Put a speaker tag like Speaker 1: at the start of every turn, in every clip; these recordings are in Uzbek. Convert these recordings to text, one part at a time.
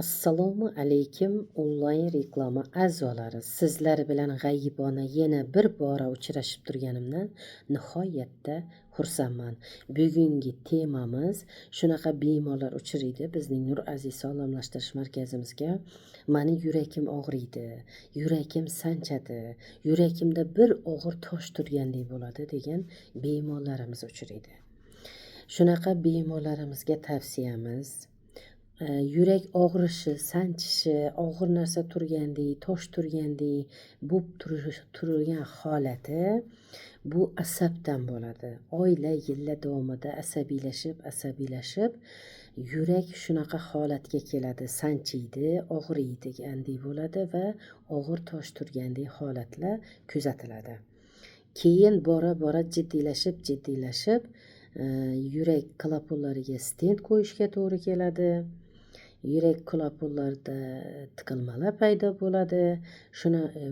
Speaker 1: Assalomu alaykum onlayn reklama a'zolari. Sizlar bilan g'aybona yana bir bora uchrashib turganimdan nihoyatda xursandman. Bugungi temamiz shunaqa bemorlar uchraydi bizning Nur Aziz sog'lomlashtirish markazimizga. Mani yuragim og'riydi, yuragim sanchadi, yuragimda bir og'ir tosh turgandek bo'ladi degan bemorlarimiz uchraydi. Shunaqa bemorlarimizga tavsiyamiz yurak og'rishi, sanchishi, og'ir narsa turgandek, tosh turgandek bo'lib turgan holati bu asabdan bo'ladi. Oylar, yillar davomida asabiylashib yurak shunaqa holatga keladi, sanchiydi, og'riydigandek bo'ladi va og'ir tosh turgandek holatlar kuzatiladi. Keyin bora jiddiylashib yurak klapanlariga stent qo'yishga to'g'ri keladi. Yurak klapanlarida tiqilmalar paydo bo'ladi.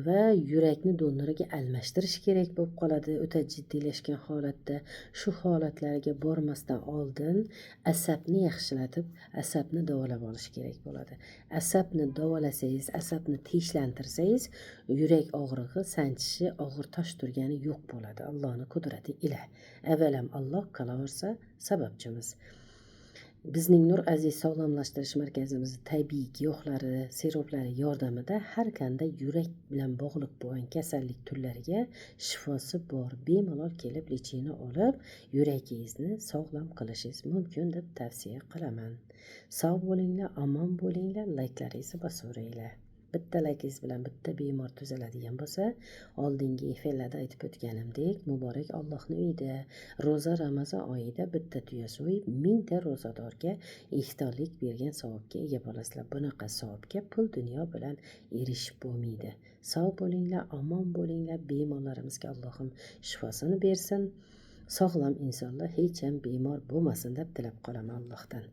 Speaker 1: Va yurakni donoriga almashtirish kerak bo'lib qoladi. O'ta jiddiylashgan holatda shu holatlarga bormasdan oldin asabni yaxshilatib, asabni davolab olish kerak bo'ladi. Asabni davolasangiz, asabni tinchlantirsangiz, yurak og'rig'i, sanchishi, og'ir tosh turgani yo'q bo'ladi. Allohning qudrati ila. Avvalam Alloh qolaversa sababchimiz. Bizning Nur Aziz sog'lomlashtirish markazimiz tabiiy giyohlari, siroplari yordamida har qanday yurak bilan bog'liq bo'lgan kasallik turlariga shifosi bor. Bemalol kelib lechini olib, yuragingizni sog'lom qilishingiz mumkin deb tavsiya qilaman. Sog' bo'linglar, omon bo'linglar, layklaringizni bosaveringlar. Bitta laykingiz bilan bitta bemor tuzaladigan bo'lsa, oldingi efirlarda aytib o'tganimdek, muborak Allohning uyida ro'za Ramazon oyida bitta tuya so'yib 1000 ta ro'zadorga iftorlik bergan savobga ega bo'lasizlar. Bunaqa savobga pul dunyo bilan erishib bo'lmaydi. Sog' bo'linglar, omon bo'linglar, bemorlarimizga Allohim shifosini bersin. Sog'lom insonlar hech ham bemor bo'lmasin deb tilab qolaman Allohdan.